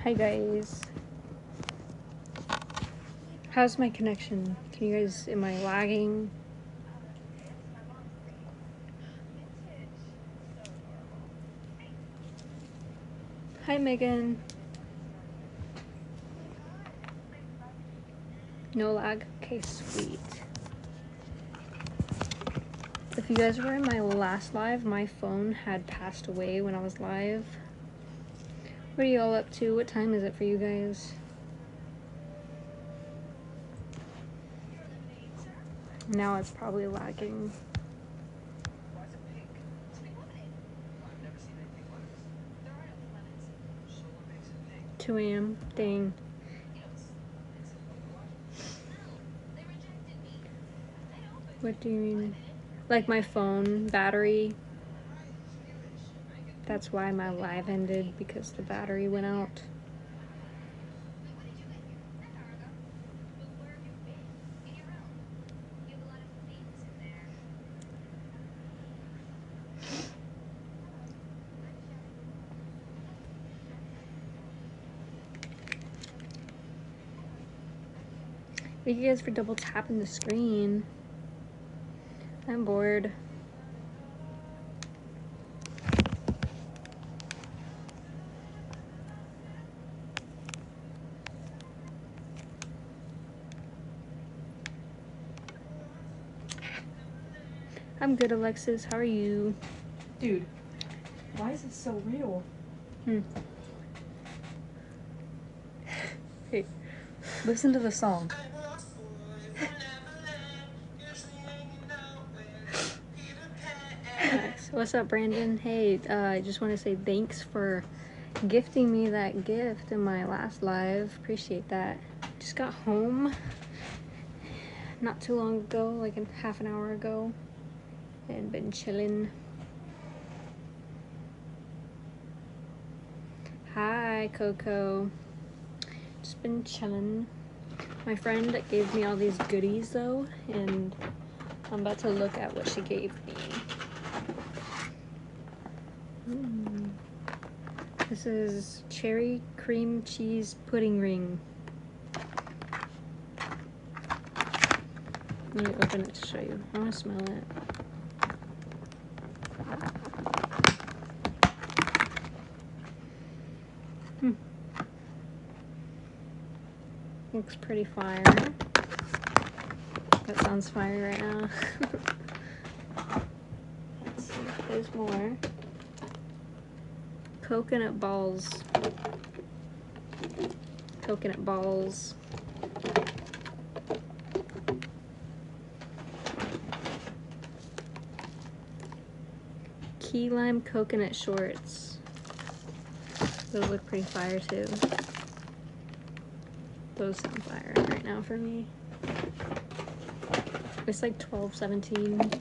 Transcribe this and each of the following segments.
Hi guys. How's my connection? Can you guys, am I lagging? Hi Megan. No lag? Okay, sweet. If you guys were in my last live, my phone had passed away when I was live. What are you all up to? What time is it for you guys? Now it's probably lagging. 2 a.m. Dang. What do you mean? Like my phone battery. That's why my live ended, because the battery went out. Thank you guys for double tapping the screen. I'm bored. I'm good, Alexis. How are you? Dude, why is it so real? Hey, Listen to the song. what's up, Brandon? Hey, I just want to say thanks for gifting me that gift in my last live. Appreciate that. Just got home not too long ago, like half an hour ago, and been chilling. Hi, Coco. Just been chilling. My friend gave me all these goodies though, and I'm about to look at what she gave me. This is cherry cream cheese pudding ring. Let me open it to show you. I want to smell it. Looks pretty fire. That sounds fire right now. Let's see if there's more. Coconut balls. Coconut balls. Key lime coconut shorts. Those look pretty fire too. Those sound fire right now for me. It's like $12.17.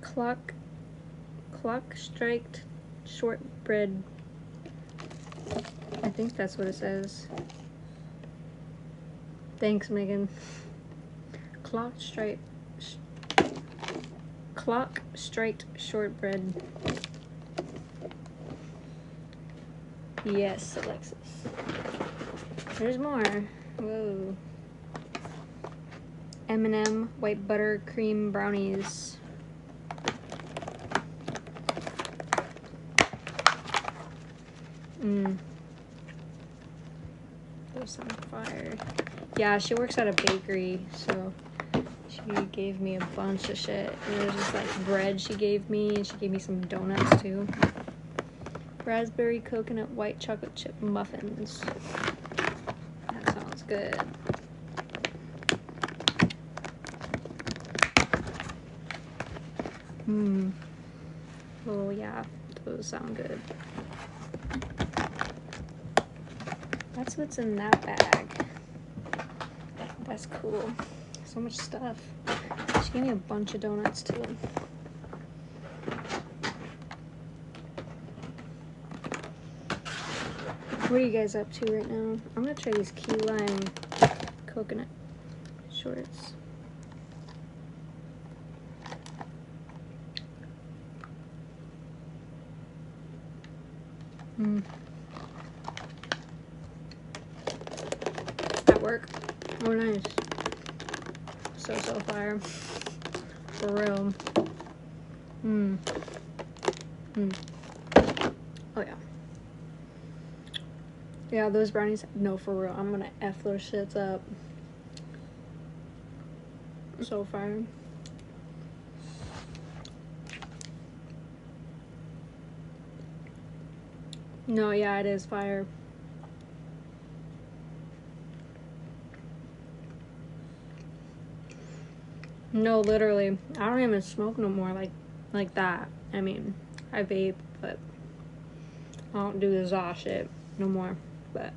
Clock striked shortbread. I think that's what it says. Thanks, Megan. Clock striked shortbread. Yes, Alexis. There's more. Whoa. M&M white butter cream brownies. Those sound fire. Yeah, she works at a bakery, so she gave me a bunch of shit. And there's just like bread she gave me, and she gave me some donuts too. Raspberry coconut white chocolate chip muffins. That sounds good. Oh yeah, those sound good. That's what's in that bag. That's cool. So much stuff. She gave me a bunch of donuts too. What are you guys up to right now? I'm gonna try these key lime coconut shorts. At work. Oh, nice. So fire. For real. Oh, yeah. Yeah, those brownies. No, for real. I'm gonna F those shits up. So fire. No, yeah, it is fire. No, literally. I don't even smoke no more like that. I mean, I vape, but I don't do the za shit no more. But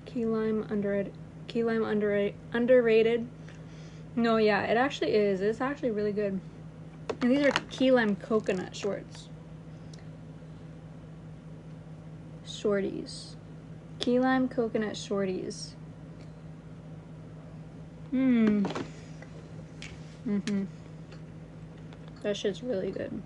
key lime underrated. No, yeah, it actually is. It's actually really good. And these are key lime coconut shorts. Shorties. Key lime coconut shorties. That shit's really good.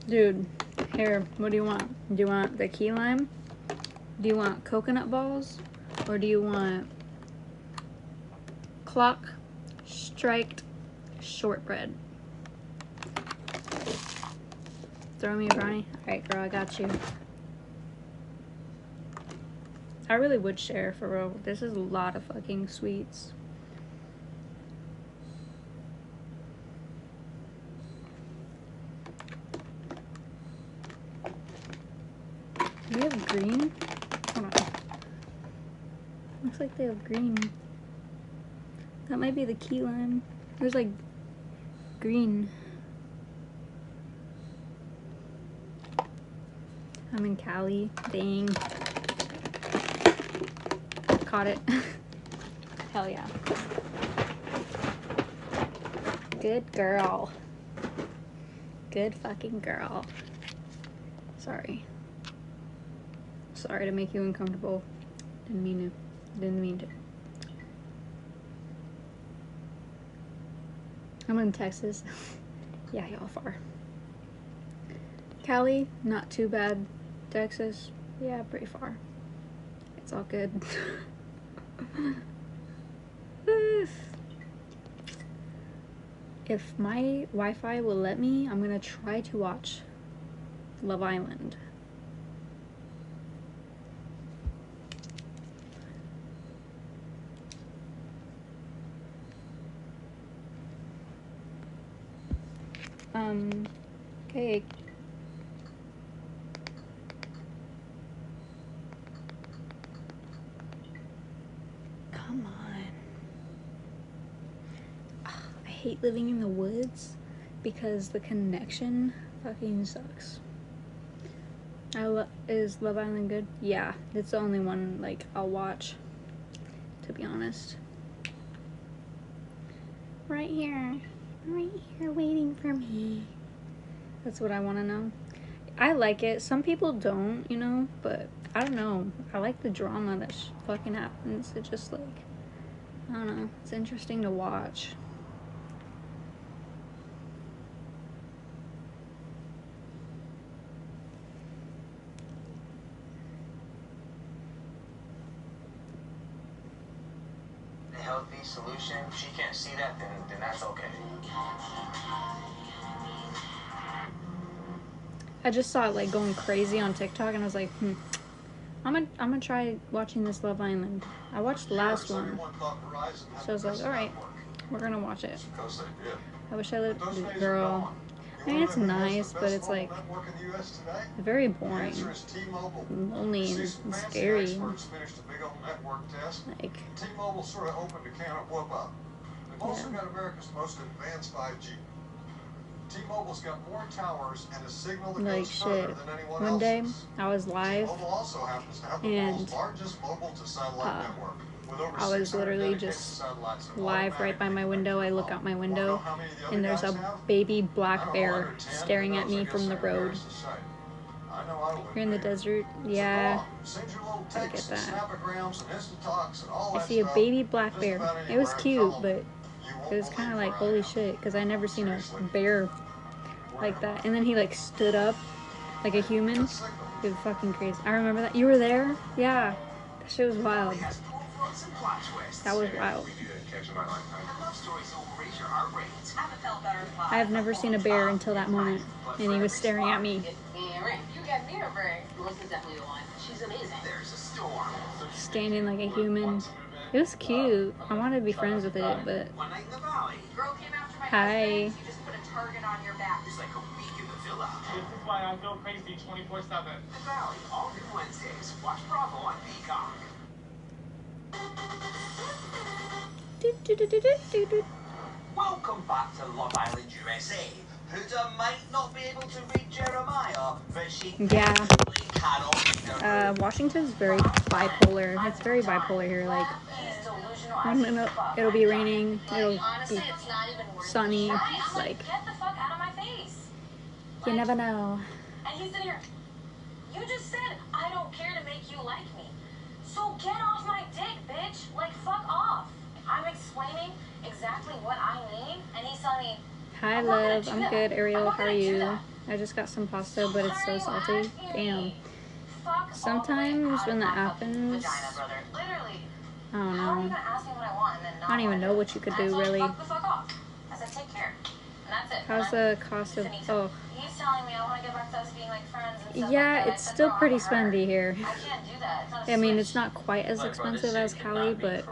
Dude, here, what do you want? Do you want the key lime? Do you want coconut balls? Or do you want clock striked shortbread? Throw me a brownie? Alright, girl, I got you. I really would share, for real. This is a lot of fucking sweets. Do we have green? Hold on. Looks like they have green. That might be the key lime. There's like green. I'm in Cali. Dang. Caught it. Hell yeah. Good girl. Good fucking girl. Sorry. Sorry to make you uncomfortable. Didn't mean to. I'm in Texas. Yeah, y'all far. Cali, not too bad. Texas, yeah, pretty far. It's all good. If my Wi-Fi will let me, I'm gonna try to watch Love Island. Okay. Come on. Ugh, I hate living in the woods because the connection fucking sucks. Is Love Island good? Yeah, it's the only one like I'll watch, to be honest. Right here waiting for me. That's what I want to know. I like it. Some people don't, you know, but I don't know. I like the drama that fucking happens. It just like, I don't know. It's interesting to watch. A healthy solution. If she can't see that, then that's okay. I just saw it like going crazy on TikTok, and I was like, I'm gonna try watching this Love Island. I watched the last one, so I was like, all right, we're gonna watch it. I wish I lived, girl. I mean, it's nice, but it's like very boring, lonely, and scary. Like, T-Mobile sort of opened a can of whoop up. We've also got America's most advanced 5G. T-Mobile's got more towers and a signal that Like goes further shit. than anyone One day else's. I was live T-Mobile also happens to have the and world's largest mobile to satellite network. With over I was 600 literally dedicated just satellites that live right by my window. I look out my Wanna know window how many the other and there's guys a have? baby I don't black know, bear under 10, staring who at knows? I me guess from the they're road. embarrassed to say. I know I would You're in the be. desert. So Yeah, go on, send your little I get texts and that. snapograms and Insta-talks and all I that see a stuff. baby black Just bear. about It was anywhere and cute, tell but them you won't it was kind of believe like, where I holy am. shit, because I never seen a Seriously. bear Where like am that. I? And then he like stood up like a human. Good signal. It was fucking crazy. I remember that. You were there? Yeah. That shit was wild. That was wild. I have never seen a bear until that moment. And he was staring at me. Standing like a human. It was cute. I wanted to be friends with it, but... Hi. This is why I go crazy 24/7. The Valley, all new Wednesdays. Watch Bravo on Peacock. Welcome back to Love Island, USA. Huda might not be able to read Jeremiah, but she definitely cannot read Washington's very bipolar. It's very bipolar here. Like, 1 minute it'll be raining, it'll be sunny. Like, Get the fuck out of my face. you never know. And he's in here. You just said I don't care to make you like me. So get off my dick, bitch. Like, fuck off. I'm explaining exactly what I need, and he's telling me, Hi, love. I'm good. Ariel, how are you? I just got some pasta, but it's so salty. Damn. Sometimes when that happens, I don't know. I don't even know what you could do, really. Fuck the fuck off. I said, take care. And that's it. How's the cost of... Oh. He's telling me I want to get back to us being like friends and stuff Yeah, like that. it's still pretty spendy here. I can't do that. It's not a I mean, switch. it's not quite as expensive as Cali, but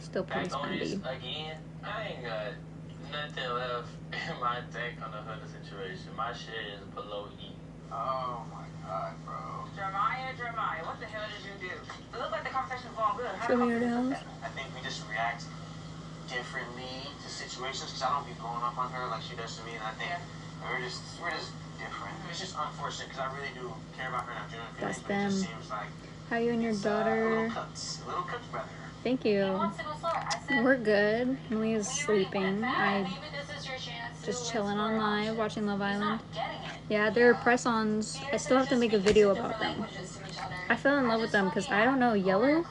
still pretty spendy. Again, I ain't got nothing left in my tank on the Huda situation. My shit is below E. Oh my god, bro. Jeremiah, what the hell did you do? It looked like the conversation's going good. Show me your nails. I think we just react differently to situations because I don't be blowing up on her like she does to me, and I think we're just different. It's just unfortunate because I really do care about her and I'm doing That's feelings, but it just them. seems like How you and your daughter? a little cooks brother. Thank He you. wants to go slower. I said, We're good. Leah's sleeping. I maybe this is your chance to just chilling on explore live, options. watching Love He's Island. not getting it. Yeah, they're press-ons. I still have to make a video about them. I fell in love with them because I don't know, Yellow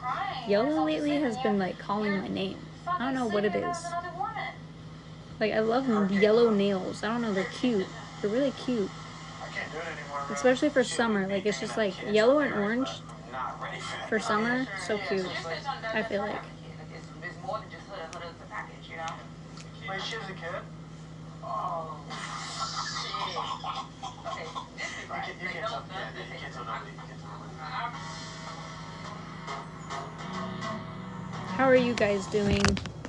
lately has been like calling my name. I don't know what it is. Like, I love yellow nails. I don't know, they're cute. They're really cute. I can't do it anymore, bro. Especially for summer. Like, it's just like yellow and orange I'm not ready for summer. So cute. I feel like. There's more than just Huda. Huda's the package, you know? Wait, she was a kid? Oh, shit. Okay, this is right. You can't tell nobody. You can't tell nobody. How are you guys doing?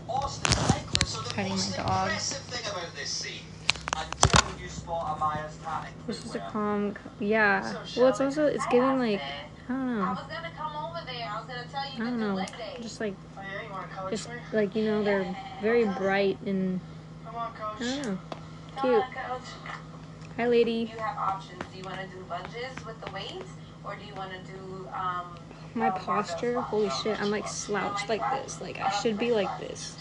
Austin, Lakeland, so the Petting my most dog. impressive thing about this scene, until you spot Amaya's tatting. This is a calm... Yeah. Well, it's also... It's giving like... I don't I know. was gonna come over there. I was gonna tell you I to don't do know. leg day. Just like... Oh yeah, you want to coach Just me? like, you know, they're very bright and... Come on, coach. I don't know. Come Cute. on, coach. Hi, lady. You have options. Do you want to do lunges with the weights, or do you want to do My posture, holy shit, I'm like slouched like this. Like, I should be like this.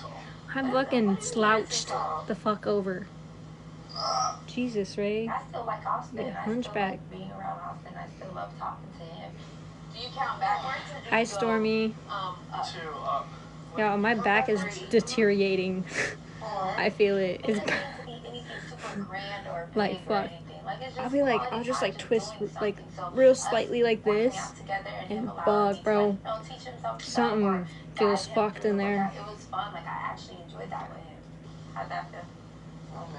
I'm fucking slouched the fuck over. Jesus, Ray. I still like Austin. Yeah, I still hunchback. like being around Austin. I still love talking to him. Do you count backwards? Or do Hi, you go, Stormy. up? 2 up. Yeah, my back is deteriorating. I feel it. It It's doesn't need to be anything super grand or big like, or fuck. anything. Like, it's just I'll be like, quality I'll just time, like twist doing like something. So real us slightly like working this, out together and him and allowing fuck, me to, bro. like, teach him something Something or feels guide him fucked in through, there. like, it was fun. Like, I actually enjoyed that with him. How'd that feel?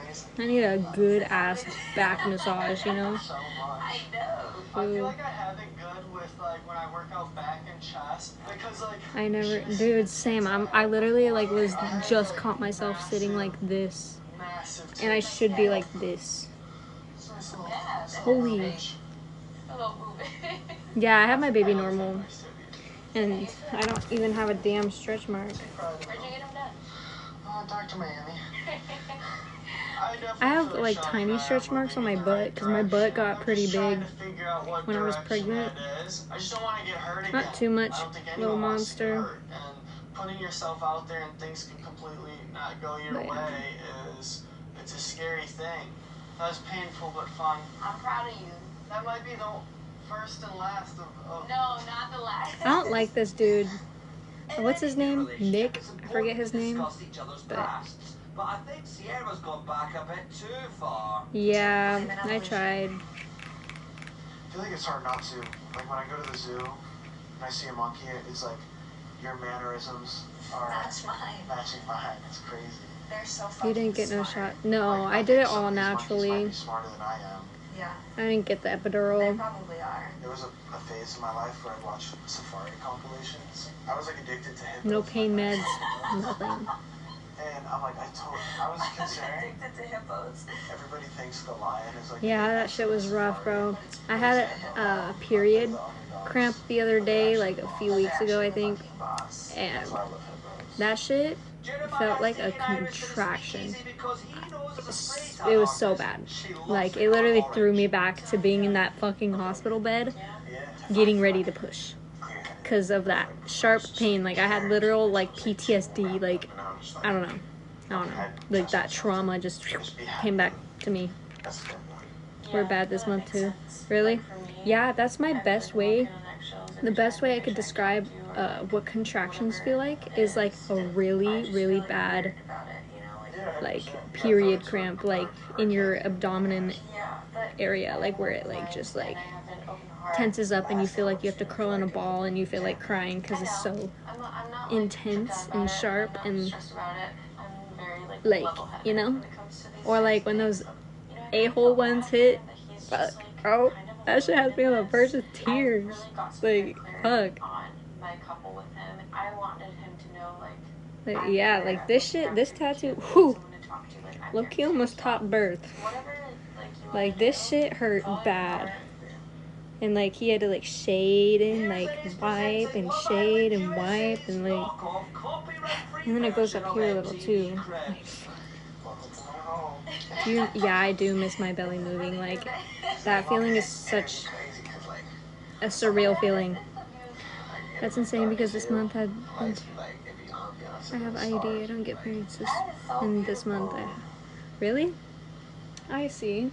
Amazing. I need a good ass back massage, you know? So much. I know. I feel like I have it good with like when I work out back and chest because like I never, dude, same. I literally like was just caught myself sitting like this, massive. and I should be like this. Yeah, Holy. a little movement. Yeah, I have my baby normal, and I don't even have a damn stretch mark. Where'd you get him done? Dr. Miami. I have like tiny stretch marks on my butt because my butt got pretty big when I was pregnant. I just don't want to get hurt again. Not too much, I don't think little anyone wants to get monster. hurt. And putting yourself out there and things can completely not go your But, yeah. way it's a scary thing. That was painful but fun. I'm proud of you. That might be the first and last of No, not the last. I don't like this dude. What's his name? Nick? I forget his name. But But I think Sierra's gone back a bit too far. yeah, I tried. I feel like it's hard not to. Like when I go to the zoo and I see a monkey, it's like your mannerisms are That's mine. matching mine. It's crazy. They're so fucking You didn't get no smart. shot. No, Like, I did it think all some of these monkeys might naturally. be smarter than I am. Yeah, I didn't get the they epidural. probably are. There was a phase in my life where I'd watch safari compilations. I was like addicted to hippos. No pain meds, nothing. And I'm like, I was concerned. Addicted to hippos. Everybody thinks the lion is like. Yeah, that shit was rough, bro. I had a period cramp the other day, like a few weeks ago, I think. And That's why I love hippos. that shit felt like a contraction. It was so bad. Like, it literally threw me back to being in that fucking hospital bed, getting ready to push. Because of that sharp pain. Like, I had literal, like, PTSD. Like, I don't know. Like, that trauma just came back to me. That's good. We're bad this month, too. Really? Yeah, that's my best way. The best way I could describe what contractions feel like is, like, a really, really bad, like, period cramp, like, in your abdomen area, like, where it, like, just, like, tenses up and you feel like you have to curl in a ball and you feel like crying because it's so intense and sharp and, like, you know? Or, like, when those a-hole ones hit, fuck, oh, that shit has me on the verge of tears. Like, fuck. Like, yeah, like, this shit, this tattoo, whew, low-key almost topped birth. Like, this shit hurt bad. And, like, he had to, like, shade and, like, wipe and shade and wipe and, like, and then it goes up here a little, too. Like, yeah, I do miss my belly moving. Like, that feeling is such a surreal feeling. That's insane because this month I have IUD. I don't get periods this month. Really? I see.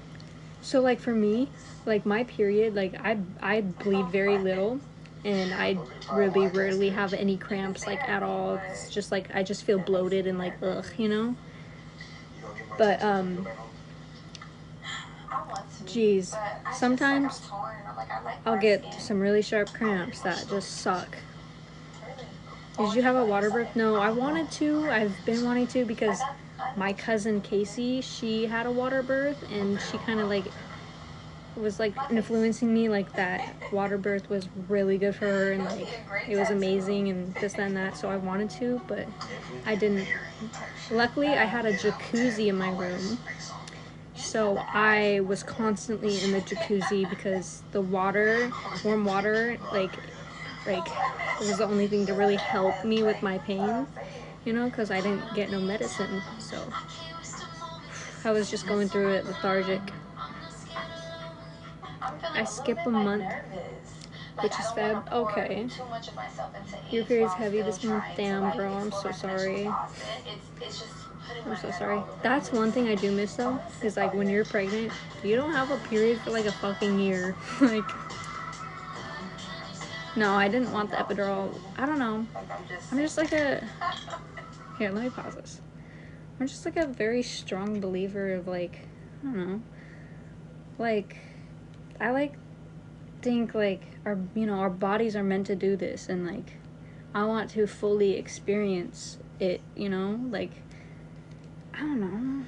So, like, for me, like, my period, like, I bleed very little, and I really rarely have any cramps, like, at all. It's just, like, I just feel bloated and, like, ugh, you know? But, geez, sometimes I'll get some really sharp cramps that just suck. Did you have a water birth? No, I wanted to. I've been wanting to because my cousin Casey, she had a water birth, and she kind of, like, was, like, influencing me, like, that water birth was really good for her, and, like, it was amazing, and this, that, and that, so I wanted to, but I didn't. Luckily, I had a jacuzzi in my room, so I was constantly in the jacuzzi because the water, warm water, like, it was the only thing to really help me with my pain, you know, because I didn't get no medicine, so I was just going through it lethargic. I skip a month, which is Feb. Okay. Your period's heavy this month. Damn, girl, I'm so sorry. I'm so sorry. That's one thing I do miss, though, is, like, when you're pregnant, you don't have a period for, like, a fucking year. Like, no, I didn't want the epidural. I don't know. I'm just, like, a... Here, let me pause this. I'm just, like, a very strong believer of, like, I don't know. Like, I, like, think, like, our bodies are meant to do this, and, like, I want to fully experience it, you know? Like, I don't know.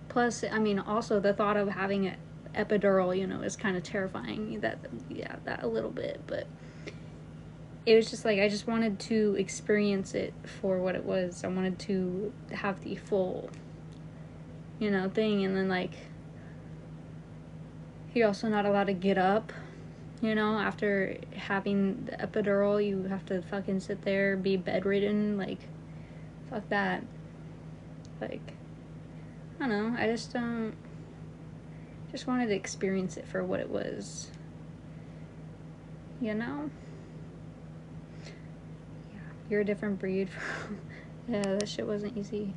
Plus, I mean, also the thought of having an epidural, you know, is kind of terrifying. That a little bit, but it was just like, I just wanted to experience it for what it was. I wanted to have the full, you know, thing, and then, like, you're also not allowed to get up, you know, after having the epidural. You have to fucking sit there, be bedridden, like, fuck that. Like, I don't know, I just wanted to experience it for what it was, you know? Yeah, you're a different breed. Yeah, that shit wasn't easy.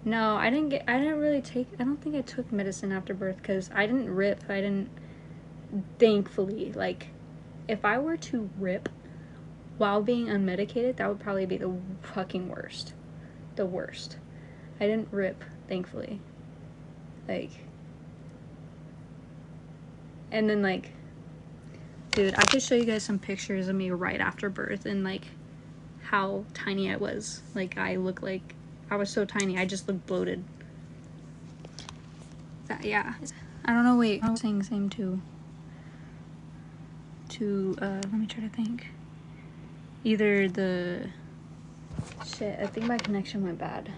No, I don't think I took medicine after birth because I didn't rip. Thankfully, like, if I were to rip while being unmedicated, that would probably be the fucking worst. The worst. I didn't rip, thankfully. Like, and then, like, dude, I could show you guys some pictures of me right after birth and, like, how tiny I was. Like, I look like I was so tiny, I just looked bloated. Yeah. I don't know, wait, I was saying the same to, let me try to think. Either the, shit, I think my connection went bad.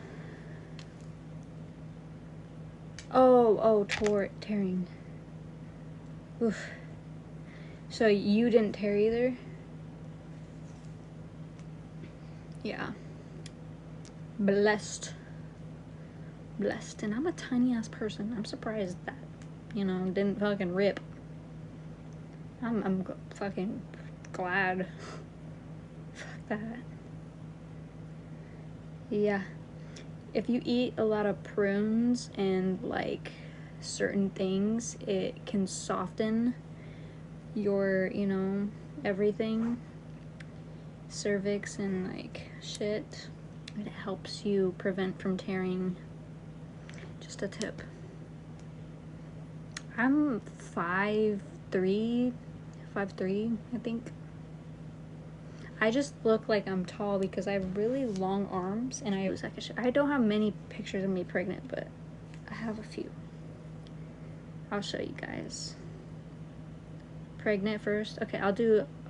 Tearing. Oof. So you didn't tear either? Yeah. Blessed, and I'm a tiny ass person. I'm surprised that, you know, didn't fucking rip. I'm fucking glad. Fuck that. Yeah, if you eat a lot of prunes and like certain things, it can soften your, you know, everything, cervix and like shit. It helps you prevent from tearing. Just a tip. I'm 5'3", I think. I just look like I'm tall because I have really long arms and I don't have many pictures of me pregnant, but I have a few. I'll show you guys. Pregnant first. Okay, I'll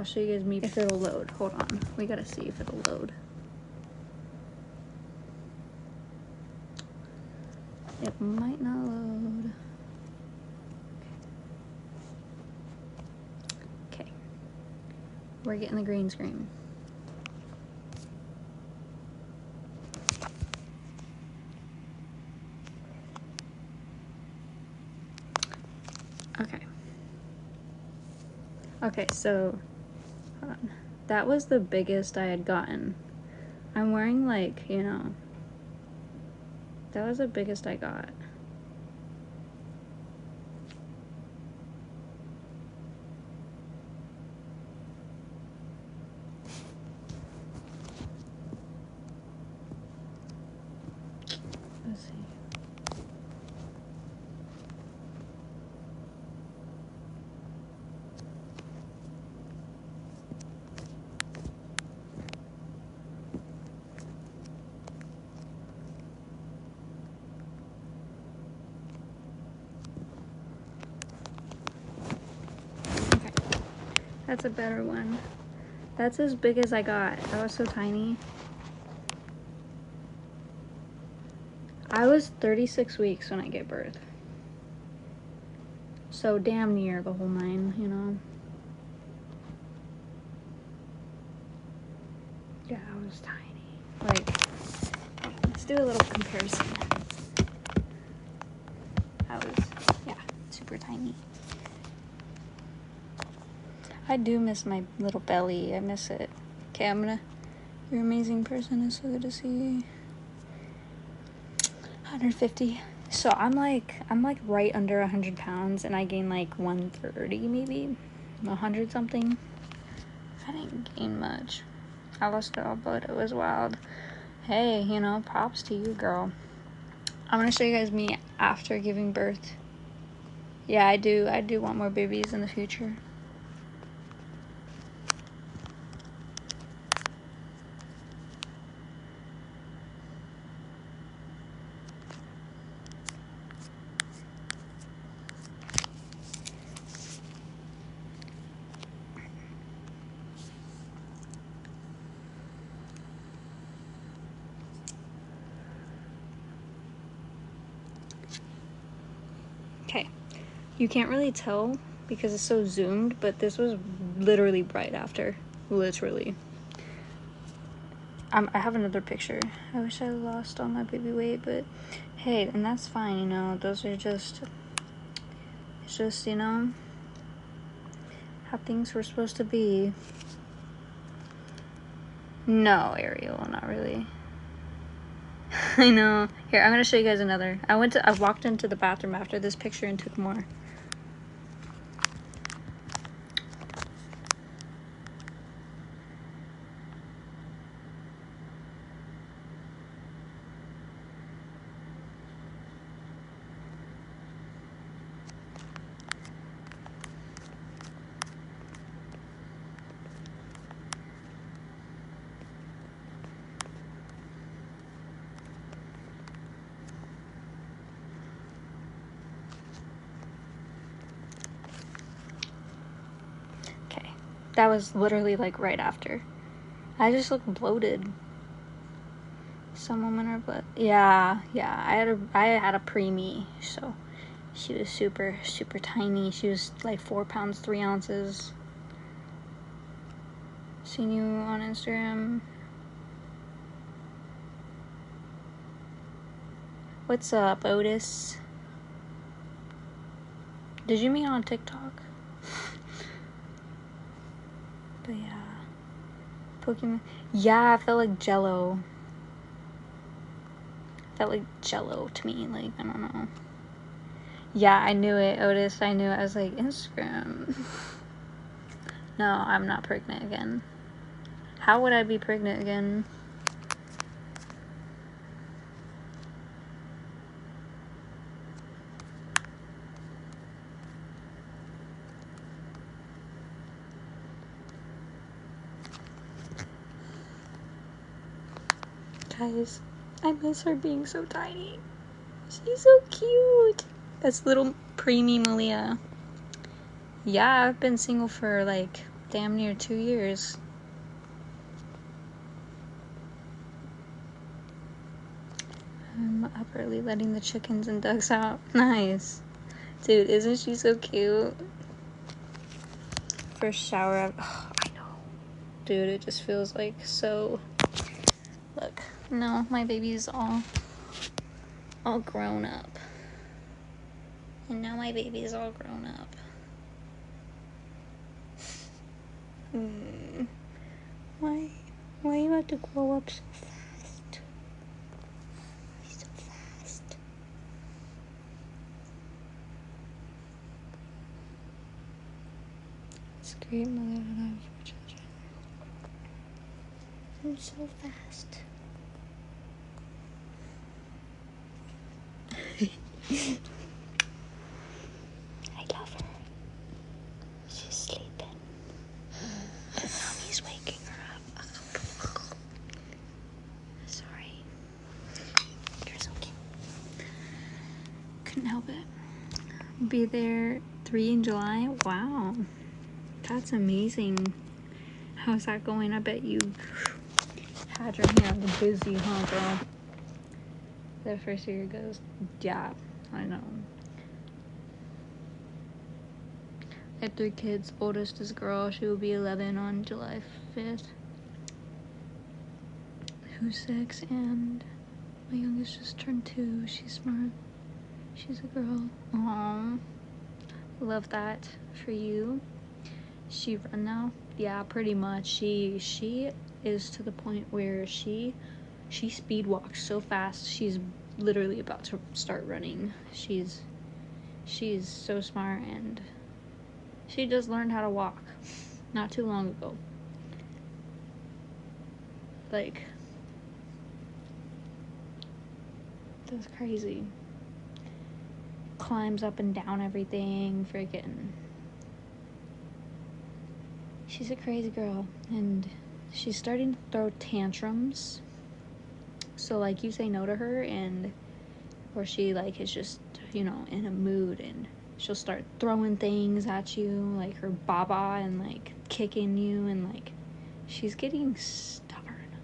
show you guys me if it'll load. Hold on. We gotta see if it'll load. It might not load. Okay. We're getting the green screen. Okay. Okay, so hold on. That was the biggest I had gotten. I'm wearing, like, you know, that was the biggest I got. Let's see. Okay, that's a better one. That's as big as I got. I was so tiny. I was 36 weeks when I gave birth. So damn near the whole 9, you know. Yeah, I was tiny. Like, let's do a little comparison. I was, yeah, super tiny. I do miss my little belly. I miss it. Okay, you're an amazing person. It's so good to see you. 150. So I'm like right under 100 pounds and I gained like 130 maybe, 100 something. I didn't gain much. I lost it all, but it was wild. Hey, you know, props to you, girl. I'm gonna show you guys me after giving birth. Yeah, I do want more babies in the future. Okay, you can't really tell because it's so zoomed, but this was literally right after. Literally. I have another picture. I wish I lost all my baby weight, but Hey, and that's fine, you know, those are just, it's just, you know, how things were supposed to be. No, Ariel, not really. I know. Here, I'm gonna show you guys another. I walked into the bathroom after this picture and took more. Okay, that was literally like right after. I just look bloated. Some women are blood. Yeah. I had a preemie, so she was super tiny. She was like 4 pounds 3 ounces. Seen you on Instagram. What's up, Otis? Did you meet on TikTok? But yeah. Pokemon. Yeah, I felt like Jello. Felt like Jello to me. Like, I don't know. Yeah, I knew it, Otis. I knew it. I was like, Instagram. No, I'm not pregnant again. How would I be pregnant again? Guys, I miss her being so tiny. She's so cute. That's little preemie Malia. Yeah, I've been single for like damn near 2 years. I'm up early letting the chickens and ducks out. Nice. Dude, isn't she so cute? First shower oh, I know. Dude, it just feels like so... Look, no, my baby's all grown up. And now my baby's all grown up. Why you have to grow up so fast? So fast. It's great mother to have 4 children. I'm so fast. I love her. She's sleeping. Mommy's waking her up. Sorry. You're so cute. Couldn't help it. Be there 3 in July. Wow. That's amazing. How's that going? I bet you had your hands busy, huh, girl? The first year goes, yeah, I know. I have 3 kids. Oldest is a girl. She will be 11 on July 5th. Who's 6, and my youngest just turned 2. She's smart. She's a girl. Aww. Love that for you. She run now? Yeah, pretty much. She is to the point where she speed walks so fast. She's literally about to start running. She's so smart, and she just learned how to walk not too long ago. Like, that's crazy. Climbs up and down everything, freaking. She's a crazy girl, and she's starting to throw tantrums. So like, you say no to her, and or she like is just, you know, in a mood, and she'll start throwing things at you, like her baba, and like kicking you, and like she's getting stubborn.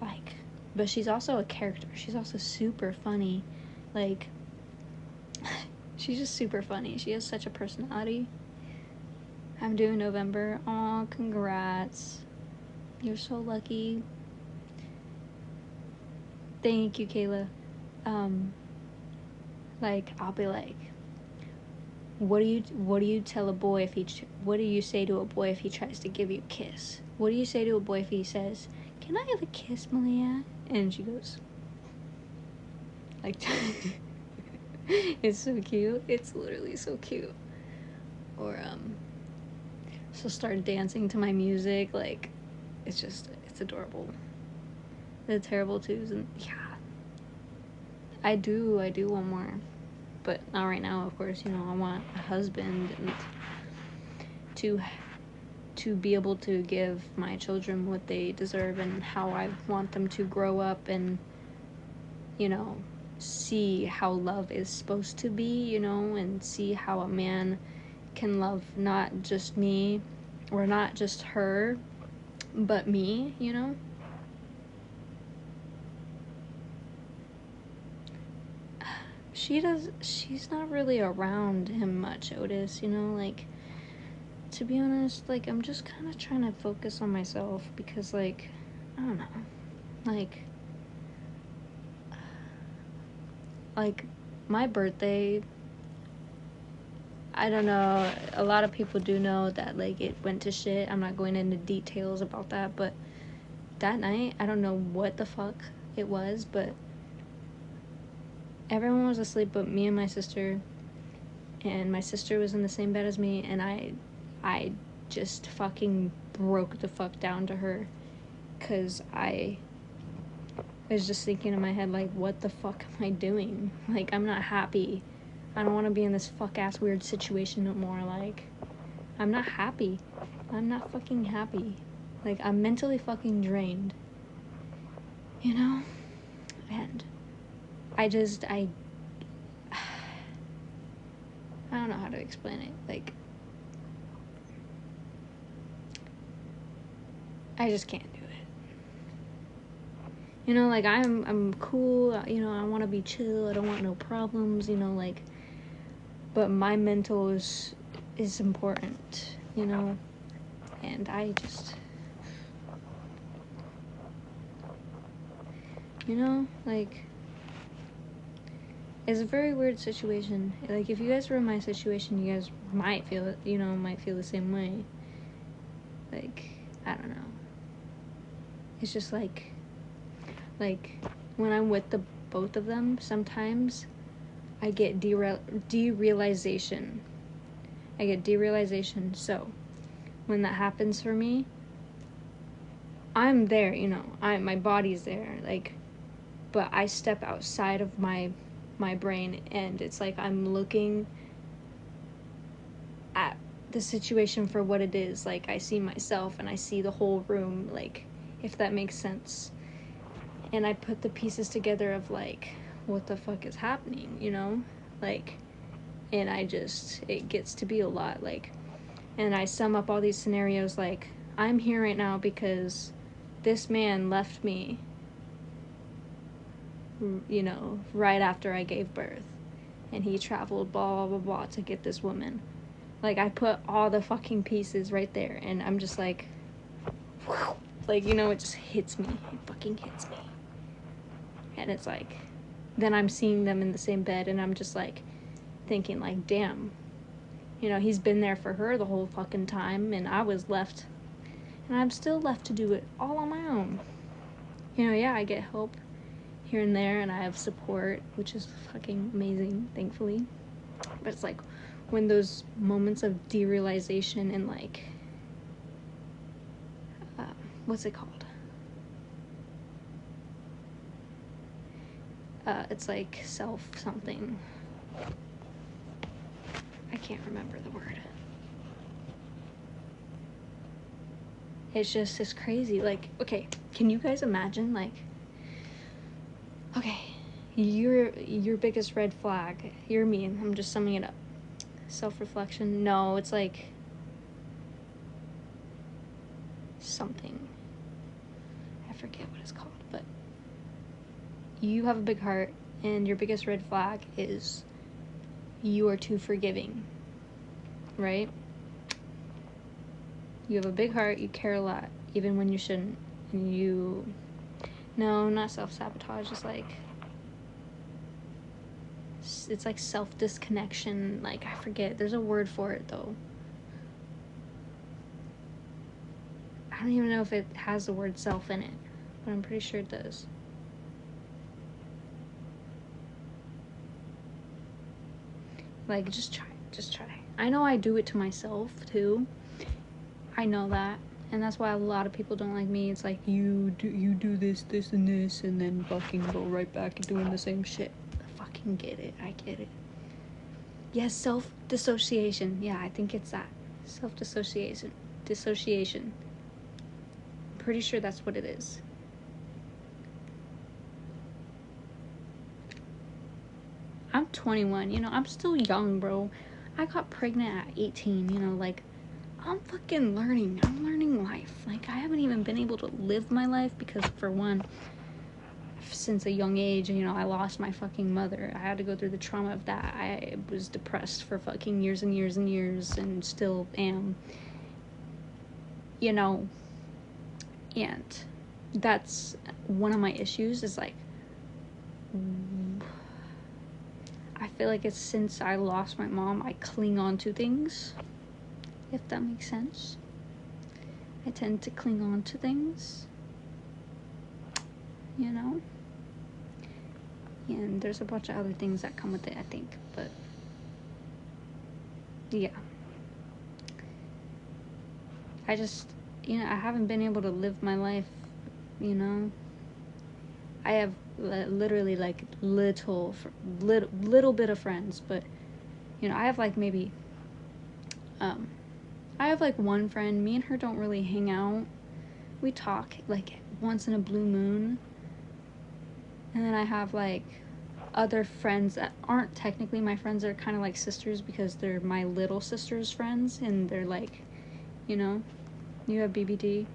Like, but she's also a character. She's also super funny. Like, she's just super funny. She has such a personality. I'm due in November. Aw, congrats. You're so lucky. Thank you, Kayla. like, I'll be like, what do you tell a boy if what do you say to a boy if he tries to give you a kiss? What do you say to a boy if he says, "Can I have a kiss, Malia?" And she goes, like, it's so cute. It's literally so cute. Or, she'll start dancing to my music. Like, it's adorable. The terrible twos, and yeah. I do want more. But not right now, of course. You know, I want a husband and to be able to give my children what they deserve and how I want them to grow up and, you know, see how love is supposed to be, you know, and see how a man can love not just me or not just her, but me, you know. She's not really around him much, Otis, you know, like, to be honest, like, I'm just kind of trying to focus on myself because, like, I don't know, like, my birthday, I don't know, a lot of people do know that, like, it went to shit. I'm not going into details about that, but that night, I don't know what the fuck it was, but everyone was asleep but me and my sister, and my sister was in the same bed as me, and I just fucking broke the fuck down to her, because I was just thinking in my head, like, what the fuck am I doing? Like, I'm not happy. I don't want to be in this fuck-ass weird situation no more. Like, I'm not happy. I'm not fucking happy. Like, I'm mentally fucking drained. You know? And I don't know how to explain it. Like, I just can't do it. You know, like, I'm cool, you know, I want to be chill, I don't want no problems, you know, like, but my mental is important, you know, and I just, you know, like, it's a very weird situation. Like, if you guys were in my situation, you guys might feel it, you know, might feel the same way. Like, I don't know. It's just like when I'm with the both of them, sometimes I get derealization. I get derealization. So when that happens for me, I'm there, you know, my body's there, like, but I step outside of my brain, and it's like I'm looking at the situation for what it is. Like, I see myself and I see the whole room, like, if that makes sense. And I put the pieces together of, like, what the fuck is happening, you know? Like, and it gets to be a lot, like, and I sum up all these scenarios, like, I'm here right now because this man left me, you know, right after I gave birth, and he traveled blah blah blah to get this woman. Like, I put all the fucking pieces right there, and I'm just like, like, you know, it just hits me. It fucking hits me. And it's like, then I'm seeing them in the same bed, and I'm just like thinking, like, damn, you know, he's been there for her the whole fucking time, and I was left, and I'm still left to do it all on my own. You know, yeah, I get help here and there, and I have support, which is fucking amazing, thankfully. But it's like, when those moments of derealization and, like, what's it called? It's like self something. I can't remember the word. It's crazy. Like, okay, can you guys imagine, like, okay, your biggest red flag, you're me, and I'm just summing it up. Self-reflection, no, it's like something, I forget what it's called, but you have a big heart, and your biggest red flag is you are too forgiving, right? You have a big heart, you care a lot, even when you shouldn't, and no, not self-sabotage, just like, it's like self-disconnection. Like, I forget. There's a word for it, though. I don't even know if it has the word self in it, but I'm pretty sure it does. Like, just try. I know I do it to myself, too. I know that. And that's why a lot of people don't like me. It's like, you do this, and this, and then fucking go right back and doing the same shit. I fucking get it. I get it. Yes, self-dissociation. Yeah, I think it's that. Self-dissociation. Dissociation. I'm pretty sure that's what it is. I'm 21, you know, I'm still young, bro. I got pregnant at 18, you know, like, I'm fucking learning. I'm learning life. Like, I haven't even been able to live my life because, for one, since a young age, you know, I lost my fucking mother. I had to go through the trauma of that. I was depressed for fucking years and years and years, and still am. You know, and that's one of my issues, is like, I feel like it's since I lost my mom, I cling on to things, if that makes sense. I tend to cling on to things, you know? And there's a bunch of other things that come with it, I think, but yeah. I just, you know, I haven't been able to live my life, you know? I have literally, like, little bit of friends, but, you know, I have, like, maybe, I have, like, one friend. Me and her don't really hang out. We talk, like, once in a blue moon. And then I have, like, other friends that aren't technically my friends. They're kind of like sisters because they're my little sister's friends. And they're, like, you know, you have BBD.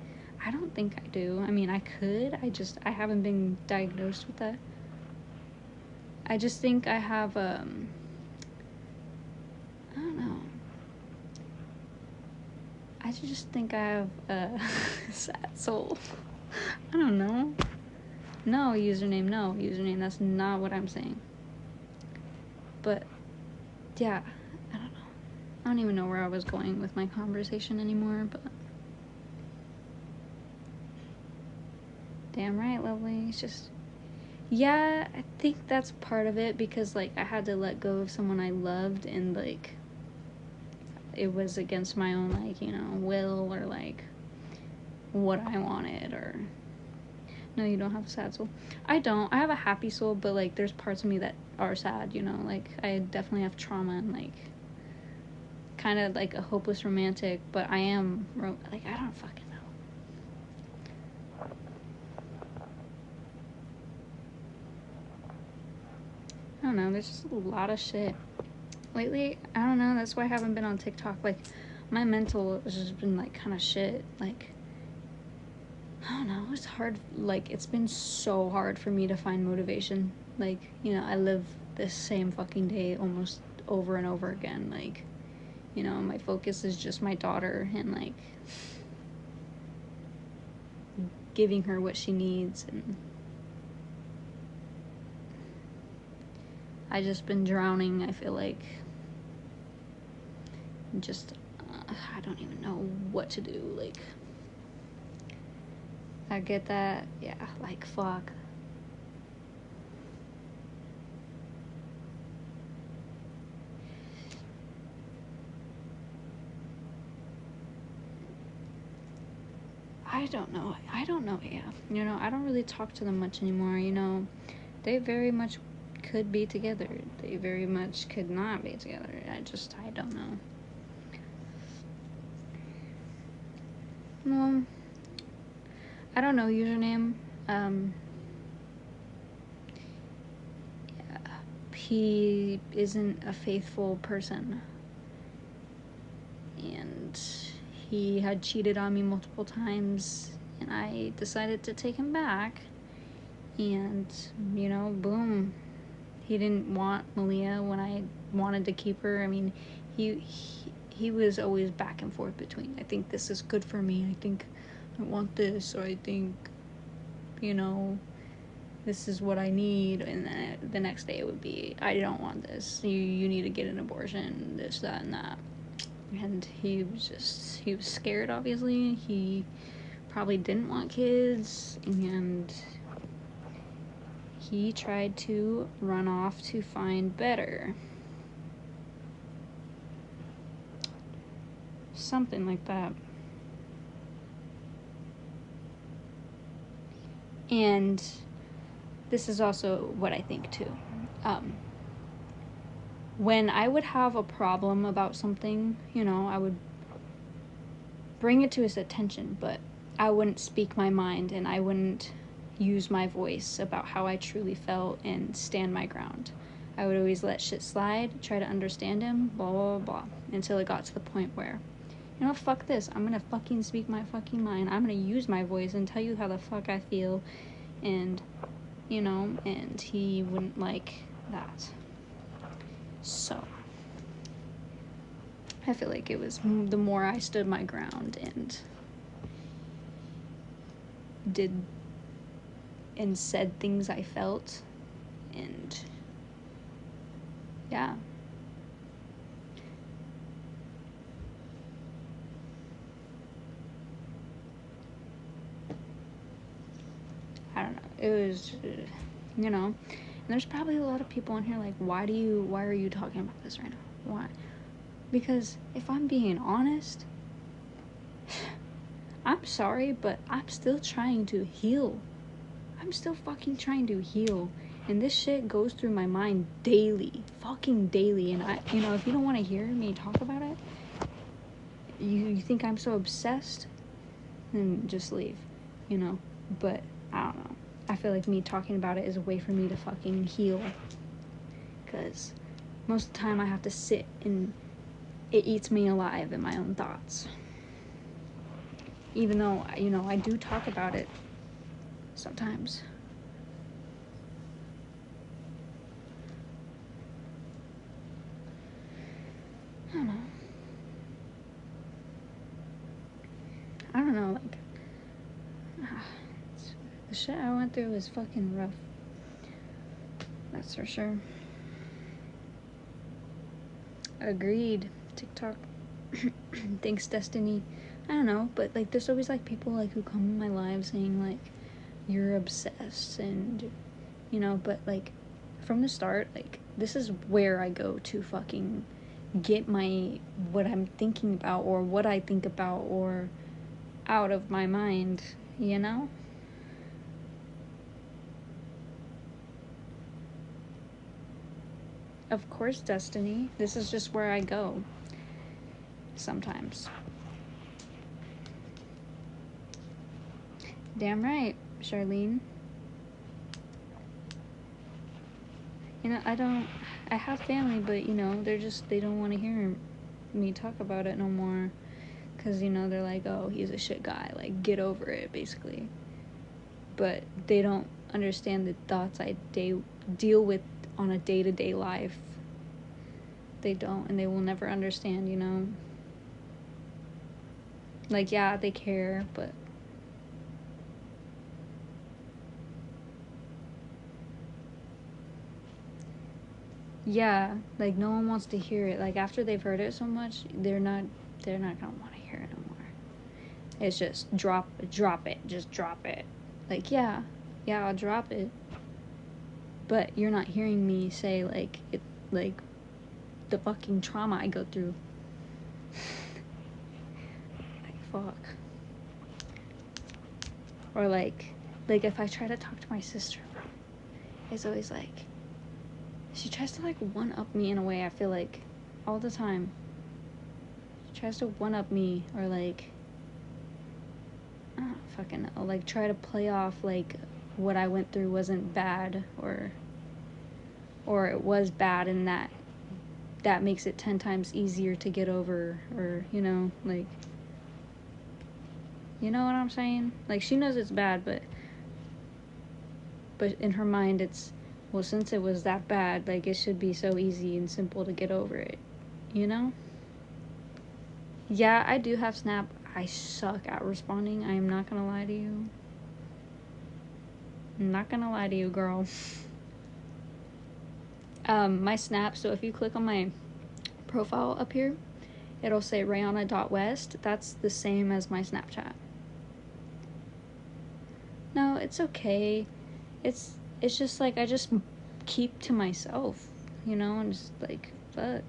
I don't think I do. I mean, I could. I haven't been diagnosed with that. I just think I have, I don't know. I just think I have a sad soul. I don't know. No, username, that's not what I'm saying. But, yeah, I don't know. I don't even know where I was going with my conversation anymore, but... Damn right, lovely. It's just... Yeah, I think that's part of it, because, like, I had to let go of someone I loved, and, like... It was against my own, like, you know, will, or, like, what I wanted, or... No, you don't have a sad soul. I don't. I have a happy soul, but, like, there's parts of me that are sad, you know? Like, I definitely have trauma, and, like, kind of, like, a hopeless romantic, but I am, like, I don't fucking know. I don't know, there's just a lot of shit. Lately, I don't know, that's why I haven't been on TikTok. Like, my mental has just been, like, kind of shit. Like, I don't know, it's hard. Like, it's been so hard for me to find motivation. Like, you know, I live this same fucking day almost over and over again. Like, you know, my focus is just my daughter and, like, giving her what she needs. And I just been drowning, I feel like. Just, I don't even know what to do. Like, I get that. Yeah, like, fuck. I don't know, yeah. You know, I don't really talk to them much anymore, you know. They very much could be together. They very much could not be together. I don't know. Well, I don't know, username. Yeah. He isn't a faithful person. And he had cheated on me multiple times, and I decided to take him back. And, you know, boom. He didn't want Malia when I wanted to keep her. I mean, he was always back and forth between, I think this is good for me, I think I want this, or I think, you know, this is what I need, and then the next day it would be, I don't want this, you need to get an abortion, this, that, and that. And he was scared, obviously. He probably didn't want kids, and he tried to run off to find better. Something like that. And this is also what I think too. When I would have a problem about something, you know, I would bring it to his attention, but I wouldn't speak my mind, and I wouldn't use my voice about how I truly felt and stand my ground. I would always let shit slide, try to understand him, blah, blah, blah, until it got to the point where, you know, fuck this, I'm gonna fucking speak my fucking mind, I'm gonna use my voice and tell you how the fuck I feel, and, you know, and he wouldn't like that. So, I feel like it was the more I stood my ground and did and said things I felt, and yeah. I don't know. It was, you know, and there's probably a lot of people in here like, why are you talking about this right now? Why? Because if I'm being honest, I'm sorry, but I'm still trying to heal. I'm still fucking trying to heal. And this shit goes through my mind daily. Fucking daily. And I, you know, if you don't want to hear me talk about it, you think I'm so obsessed, then just leave, you know. But I don't know. I feel like me talking about it is a way for me to fucking heal. Because most of the time I have to sit and it eats me alive in my own thoughts. Even though, you know, I do talk about it sometimes. I don't know, like, the shit I went through was fucking rough. That's for sure. Agreed. TikTok. Thanks, Destiny. I don't know, but like there's always like people like who come in my live saying like you're obsessed, and you know, but like from the start, like this is where I go to fucking get my what I'm thinking about or what I think about or out of my mind, you know? Of course, Destiny. This is just where I go sometimes. Damn right, Charlene. You know, I have family, but you know, they don't want to hear me talk about it no more. Cause you know, they're like, oh, he's a shit guy, like, get over it, basically. But they don't understand the thoughts I deal with on a day-to-day life. They don't, and they will never understand, you know? Like, yeah, they care, but yeah, like, no one wants to hear it. Like, after they've heard it so much, they're not gonna want to hear it no more. It's just drop it, just drop it. Like, yeah, I'll drop it. But you're not hearing me say, like, it, like, the fucking trauma I go through. Like, fuck. Or, like, if I try to talk to my sister, it's always, like, she tries to, like, one-up me in a way, I feel like, all the time. She tries to one-up me, or, like, I don't fucking know, like, try to play off, like, what I went through wasn't bad, or it was bad, and that makes it 10 times easier to get over, or, you know, like, you know what I'm saying? Like, she knows it's bad, but in her mind it's, well, since it was that bad, like, it should be so easy and simple to get over it, you know? Yeah, I do have Snap. I suck at responding, I am not gonna lie to you. I'm not gonna lie to you, girl. My Snap, so if you click on my profile up here, it'll say Raeauna.west. That's the same as my Snapchat. No, it's okay. It's just like I just keep to myself, you know, and just like, fuck.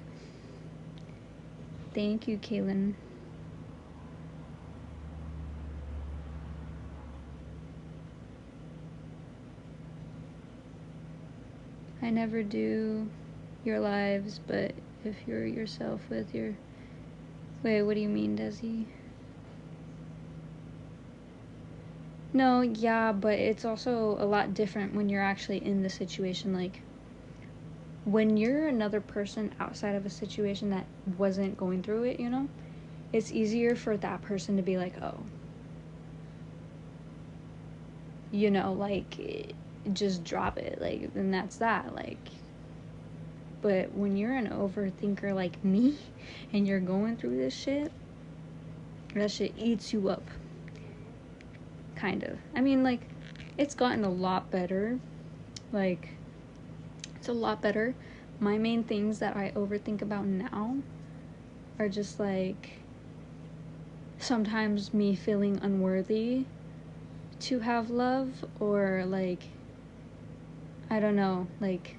Thank you, Kaylin. I never do your lives, but if you're yourself with your... Wait, what do you mean, Desi? No, yeah, but it's also a lot different when you're actually in the situation. Like, when you're another person outside of a situation that wasn't going through it, you know, it's easier for that person to be like, oh, you know, like, just drop it, like, and that's that, like. But when you're an overthinker like me and you're going through this shit, that shit eats you up. Kind of. I mean, like, it's gotten a lot better. Like, it's a lot better. My main things that I overthink about now are just like sometimes me feeling unworthy to have love, or like, I don't know, like,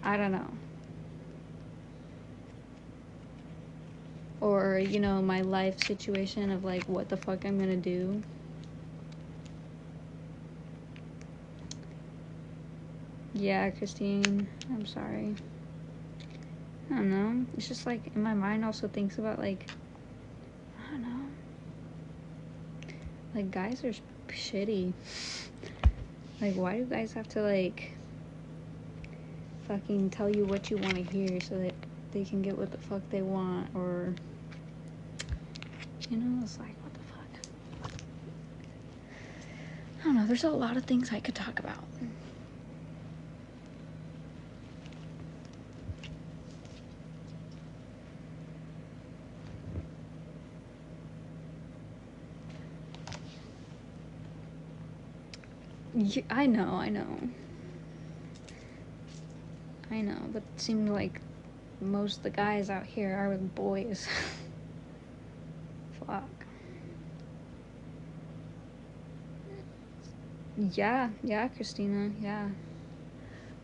I don't know. Or, you know, my life situation of like what the fuck I'm gonna do. Yeah, Christine, I'm sorry. I don't know. It's just like in my mind also thinks about like, I don't know. Like, guys are shitty. Like, why do guys have to like fucking tell you what you want to hear so that they can get what the fuck they want? Or, you know, it's like, what the fuck? I don't know, there's a lot of things I could talk about. Yeah, I know, but it seemed like most of the guys out here are with boys. Fuck. Yeah, Christina, yeah.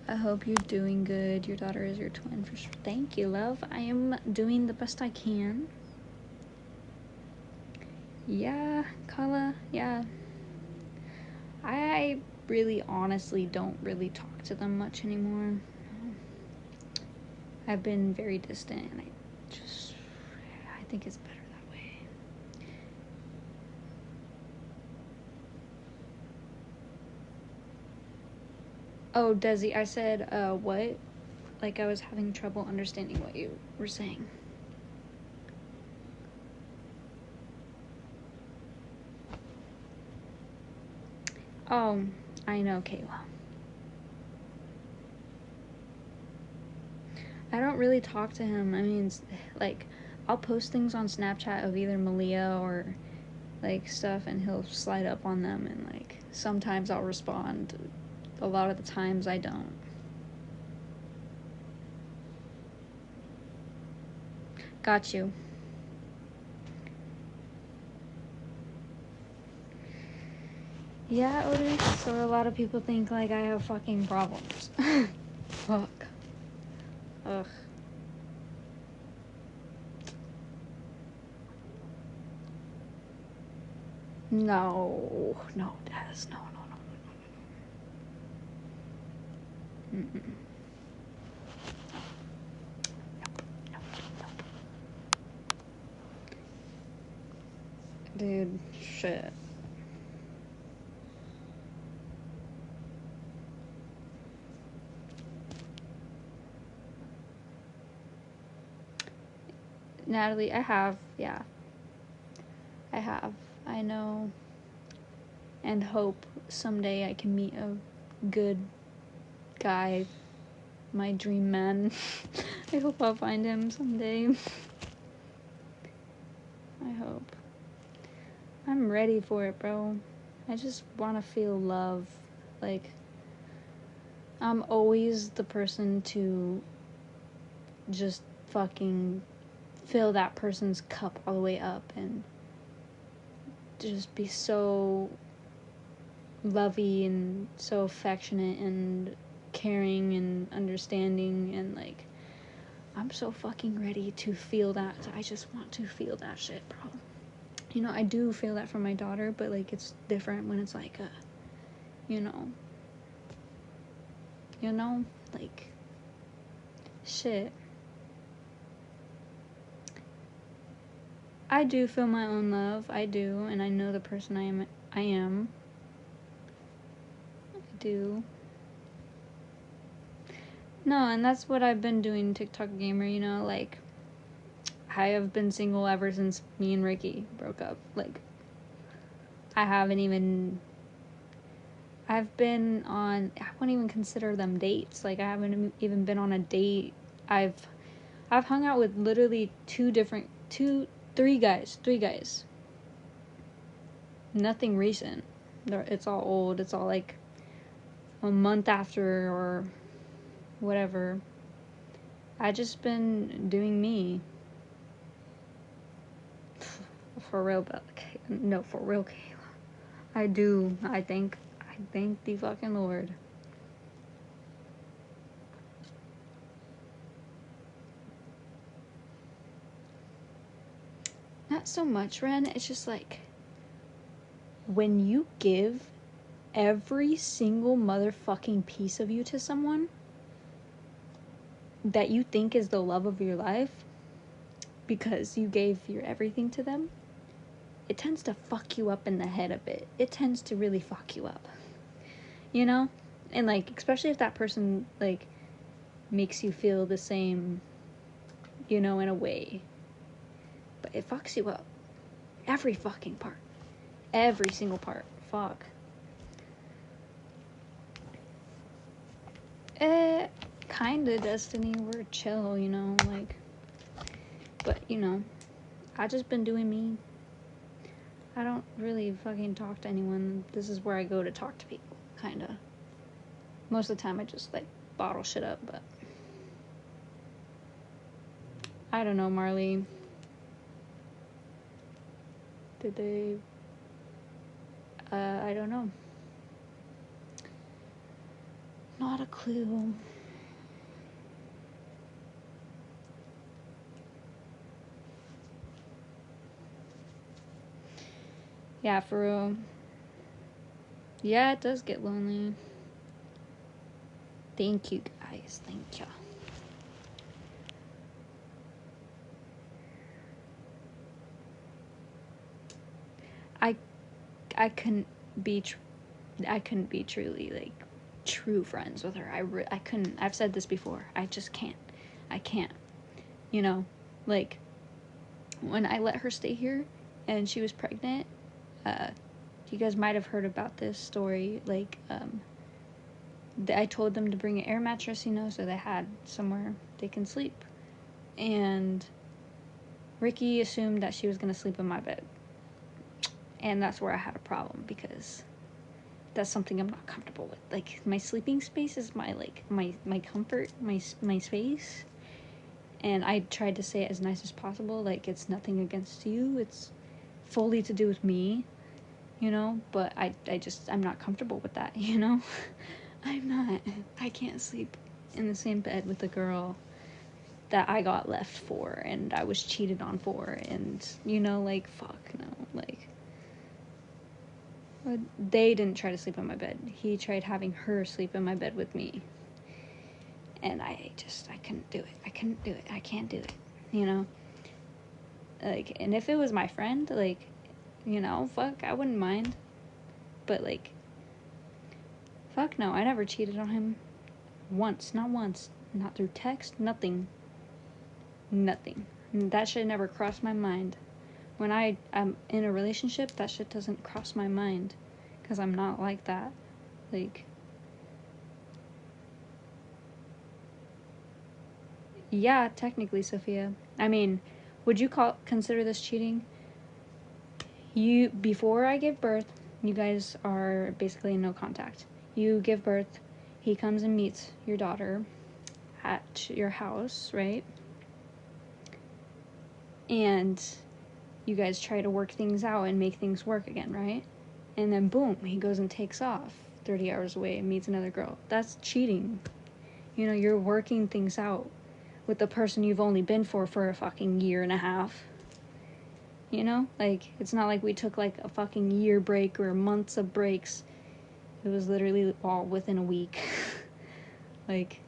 I hope you're doing good. Your daughter is your twin for sure. Thank you, love. I am doing the best I can. Yeah, Kala, yeah. I really honestly don't really talk to them much anymore. I've been very distant, and I think it's better that way. Oh, Desi, I said, what? Like, I was having trouble understanding what you were saying. Oh, I know, Kayla. I don't really talk to him. I mean, like, I'll post things on Snapchat of either Malia or, like, stuff, and he'll slide up on them, and, like, sometimes I'll respond. A lot of the times I don't. Got you. Yeah, Otis, so a lot of people think, like, I have fucking problems. Fuck. Ugh. No, Des, no. Mm-mm. Dude, shit. Natalie, I have, yeah. I have. I know. And hope someday I can meet a good guy, my dream man. I hope I'll find him someday. I hope. I'm ready for it, bro. I just want to feel love. Like, I'm always the person to just fucking fill that person's cup all the way up and just be so lovey and so affectionate and caring and understanding, and like, I'm so fucking ready to feel that. I just want to feel that shit, bro. You know, I do feel that for my daughter, but like, it's different when it's like a, you know, like, shit. I do feel my own love. I do, and I know the person I am. I do. No, and that's what I've been doing, TikTok gamer, you know, like, I have been single ever since me and Ricky broke up. Like, I've been on, I wouldn't even consider them dates. Like, I haven't even been on a date. I've hung out with literally three guys. Nothing recent. It's all old. It's all like a month after or whatever. I just been doing me. For real, but no, for real, Kayla. I do. I thank the fucking Lord. Not so much, Ren. It's just like, when you give every single motherfucking piece of you to someone that you think is the love of your life because you gave your everything to them, it tends to fuck you up in the head a bit. It tends to really fuck you up. You know? And like, especially if that person like makes you feel the same, you know, in a way. But it fucks you up. Every fucking part. Every single part. Fuck. Kinda, Destiny. We're chill, you know, like. But, you know, I just been doing me. I don't really fucking talk to anyone. This is where I go to talk to people, kinda. Most of the time I just, like, bottle shit up, but. I don't know, Marley. Did they... I don't know. Not a clue. Yeah, for real. Yeah, it does get lonely. Thank you, guys. Thank you. I couldn't be truly like true friends with her. I couldn't. I've said this before. I just can't. I can't. You know, like, when I let her stay here and she was pregnant, you guys might have heard about this story. Like, I told them to bring an air mattress, you know, so they had somewhere they can sleep. And Ricky assumed that she was gonna sleep in my bed. And that's where I had a problem, because that's something I'm not comfortable with. Like, my sleeping space is my, like, my comfort, my space. And I tried to say it as nice as possible, like, it's nothing against you, it's fully to do with me, you know, but I'm not comfortable with that, you know? I can't sleep in the same bed with a girl that I got left for, and I was cheated on for, and, you know, like, fuck no, like, they didn't try to sleep in my bed. He tried having her sleep in my bed with me. And I couldn't do it. I can't do it. You know? Like, and if it was my friend, like, you know, fuck, I wouldn't mind. But, like, fuck no, I never cheated on him. Not once. Not through text, nothing. Nothing. That shit never crossed my mind. When I'm in a relationship, that shit doesn't cross my mind. Because I'm not like that. Like, yeah, technically, Sophia. I mean, would you consider this cheating? Before I gave birth, You guys are basically in no contact. You give birth, he comes and meets your daughter at your house, right? And you guys try to work things out and make things work again, right? And then boom, he goes and takes off 30 hours away and meets another girl. That's cheating. You know, you're working things out with the person you've only been for a fucking year and a half. You know? Like, it's not like we took like a fucking year break or months of breaks. It was literally all within a week. Like,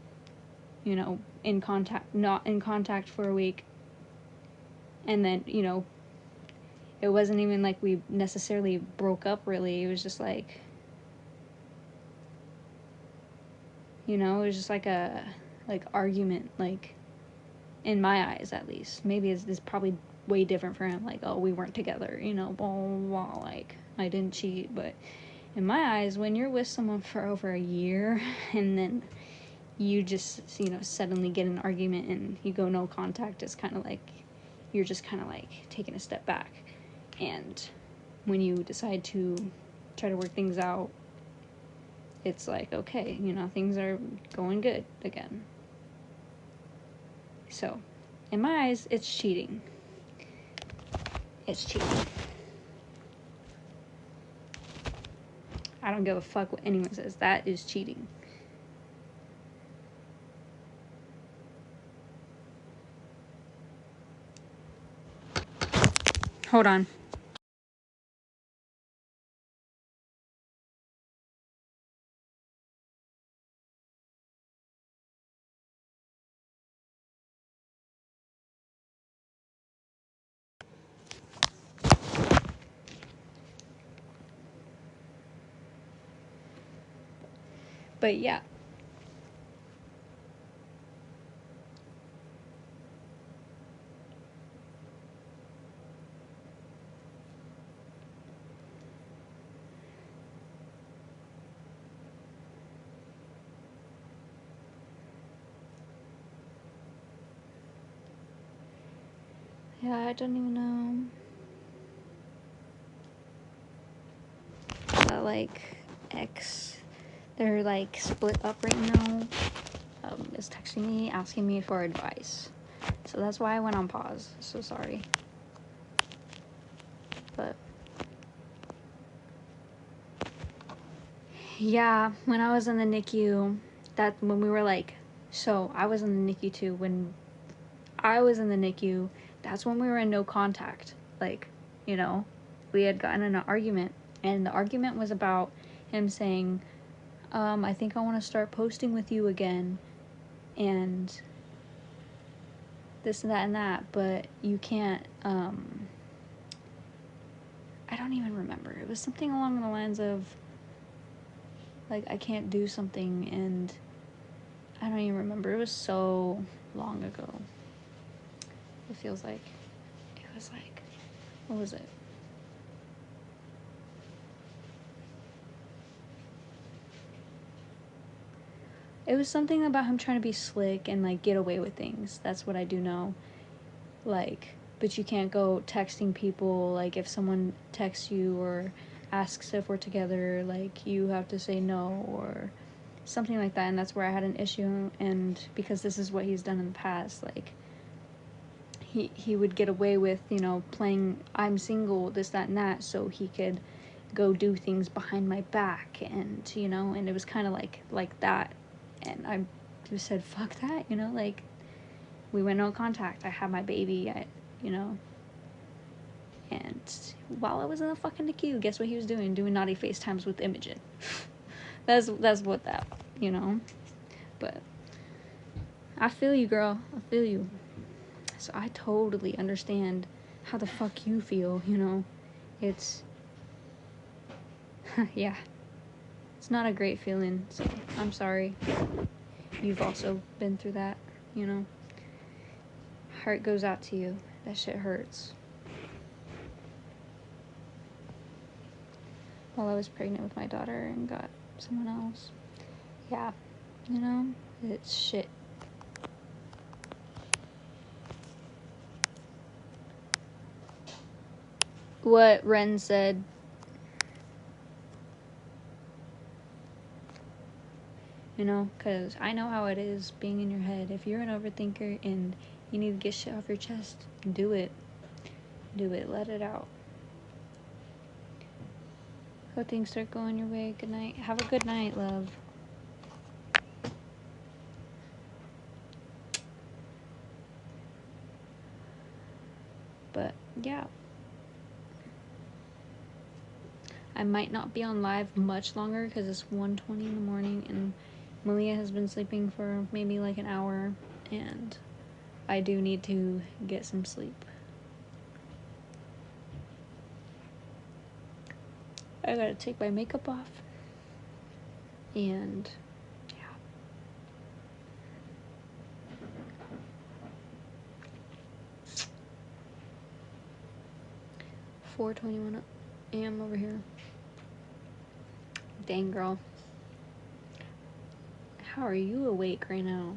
you know, not in contact for a week. And then, you know, it wasn't even like we necessarily broke up really. It was just like, you know, it was just like a, like, argument, like, in my eyes at least. Maybe it's probably way different for him, like, oh, we weren't together, you know, blah, blah, blah, like, I didn't cheat. But in my eyes, when you're with someone for over a year and then you just, you know, suddenly get an argument and you go no contact, it's kind of like you're just kind of like taking a step back. And when you decide to try to work things out, it's like, okay, you know, things are going good again. So, in my eyes, it's cheating. It's cheating. I don't give a fuck what anyone says. That is cheating. Hold on. But yeah. Yeah, I don't even know. Like, they're like split up right now. Is texting me, asking me for advice. So that's why I went on pause. So sorry. But yeah, when I was in the NICU, when we were like, so I was in the NICU too. When I was in the NICU, that's when we were in no contact. Like, you know, we had gotten in an argument, and the argument was about him saying, I think I want to start posting with you again, and this and that and that, but you can't, I don't even remember. It was something along the lines of, like, I can't do something, and I don't even remember. It was so long ago. It feels like, it was like, what was it? It was something about him trying to be slick and, like, get away with things. That's what I do know. Like, but you can't go texting people. Like, if someone texts you or asks if we're together, like, you have to say no or something like that. And that's where I had an issue. And because this is what he's done in the past, like, he would get away with, you know, playing I'm single, this, that, and that, so he could go do things behind my back. And, you know, and it was kind of like that. And I just said, fuck that, you know, like, we went no contact. I had my baby, you know. And while I was in the fucking NICU, guess what he was doing? Doing naughty FaceTimes with Imogen. that's what that, you know. But I feel you, girl. I feel you. So I totally understand how the fuck you feel, you know. It's, yeah. It's not a great feeling, so I'm sorry. You've also been through that, you know. Heart goes out to you. That shit hurts. While I was pregnant with my daughter and got someone else. Yeah, you know, it's shit. What Ren said. you know, because I know how it is being in your head. If you're an overthinker and you need to get shit off your chest, do it. Do it. Let it out. Hope things start going your way. Good night. Have a good night, love. But yeah, I might not be on live much longer because it's 1:20 in the morning and Malia has been sleeping for maybe like an hour and I do need to get some sleep. I gotta take my makeup off and yeah. 4:21 a.m. over here. Dang, girl. How are you awake right now?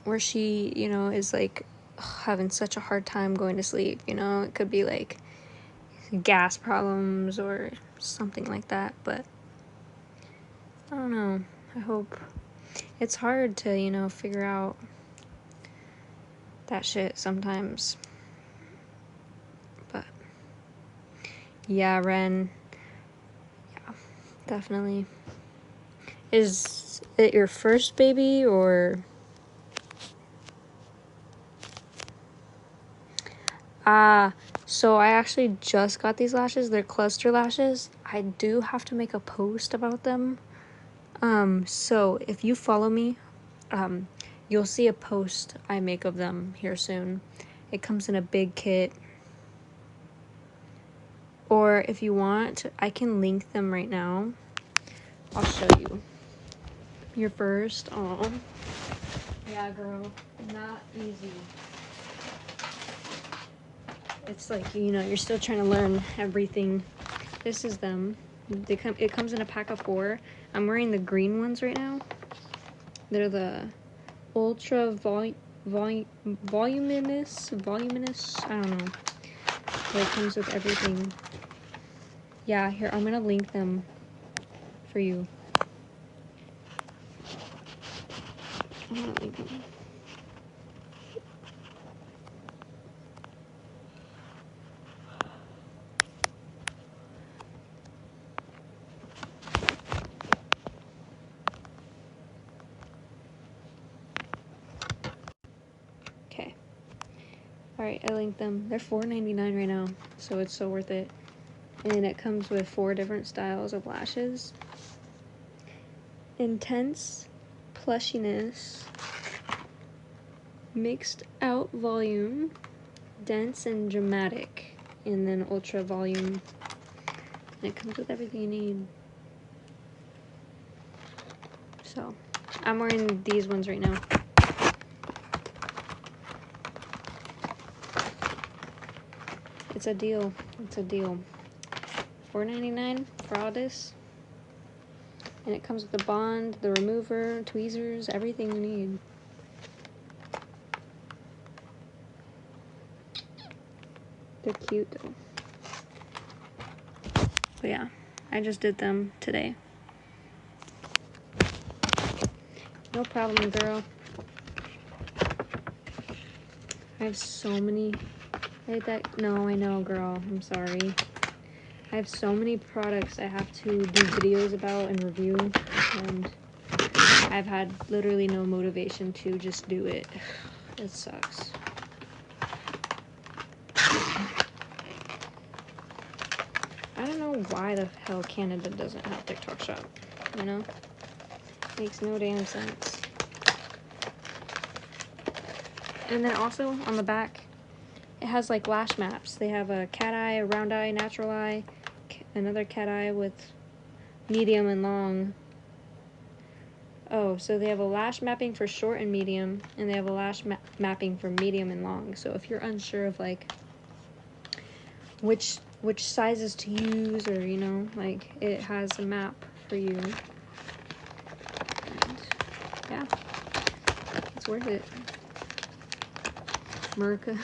Where she, you know, is like having such a hard time going to sleep, you know, it could be like gas problems or something like that, but I don't know. I hope it's hard to, you know, figure out that shit sometimes. But yeah, Ren, yeah, definitely. Is it your first baby or? So I actually just got these lashes. They're cluster lashes. I do have to make a post about them. So if you follow me, you'll see a post I make of them here soon. It comes in a big kit. Or if you want, I can link them right now. I'll show you. Your first. Oh. Yeah, girl. Not easy. It's like, you know, you're still trying to learn everything. This is them. It comes in a pack of 4. I'm wearing the green ones right now. They're the ultra voluminous, I don't know. But it comes with everything. Yeah, here, I'm gonna link them for you. I'm gonna link them. Okay. Alright, I linked them. They're $4.99 right now, so it's so worth it. And it comes with 4 different styles of lashes. Intense plushiness, mixed out volume, dense and dramatic, and then ultra volume. And it comes with everything you need. So, I'm wearing these ones right now. It's a deal. It's a deal. $4.99 for all this. And it comes with the bond, the remover, tweezers, everything you need. They're cute though. But yeah, I just did them today. No problem, girl. I have so many. No, I know, girl. I'm sorry. I have so many products I have to do videos about and review, and I've had literally no motivation to just do it. It sucks. I don't know why the hell Canada doesn't have TikTok Shop, you know? Makes no damn sense. And then also on the back, it has like lash maps. They have a cat eye, a round eye, natural eye, another cat eye with medium and long. Oh, so they have a lash mapping for short and medium, and they have a lash mapping for medium and long. So if you're unsure of like which which sizes to use, or you know, like it has a map for you. And yeah, it's worth it. Merca.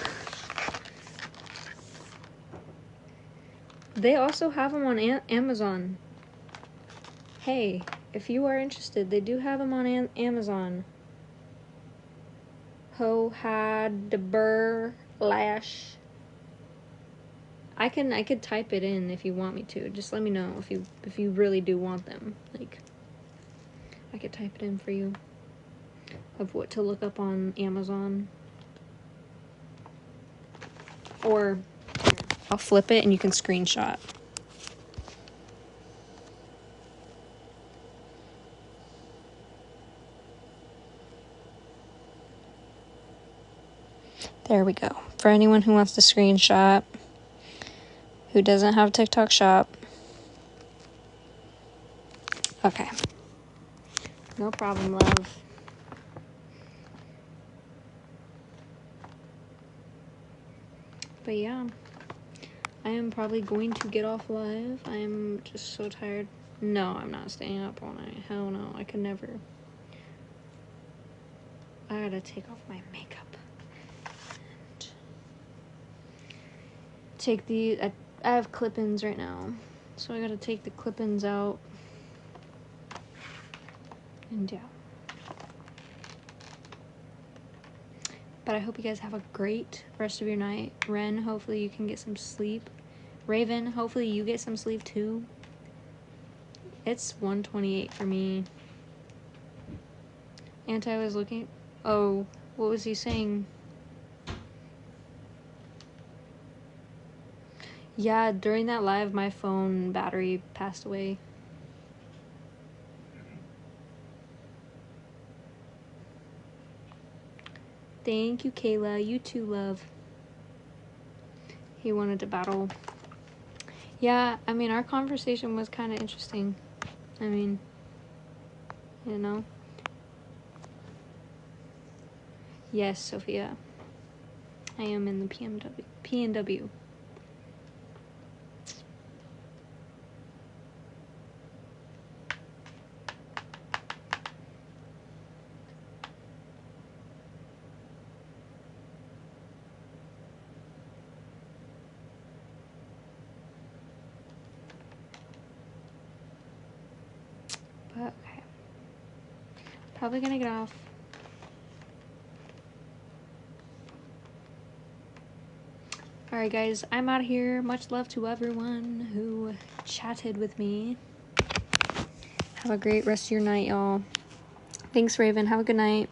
They also have them on Amazon. Hey, if you are interested, they do have them on Amazon. Ho had the burr lash. I could type it in if you want me to. Just let me know if you really do want them. Like, I could type it in for you of what to look up on Amazon. Or I'll flip it and you can screenshot. There we go. For anyone who wants to screenshot, who doesn't have TikTok Shop. Okay. No problem, love. But yeah, I am probably going to get off live. I am just so tired. No, I'm not staying up all night. Hell no, I could never. I gotta take off my makeup. And take the... I have clip-ins right now. So I gotta take the clip-ins out. And yeah. But I hope you guys have a great rest of your night. Ren, hopefully you can get some sleep. Raven, hopefully you get some sleep too. It's 1:28 for me. Anti was looking... Oh, what was he saying? Yeah, during that live, my phone battery passed away. Thank you, Kayla. You too, love. He wanted to battle. Yeah, I mean, our conversation was kind of interesting. I mean, you know. Yes, Sophia. I am in the PNW. But, okay. Probably gonna get off. Alright guys, I'm out of here. Much love to everyone who chatted with me. Have a great rest of your night, y'all. Thanks, Raven. Have a good night.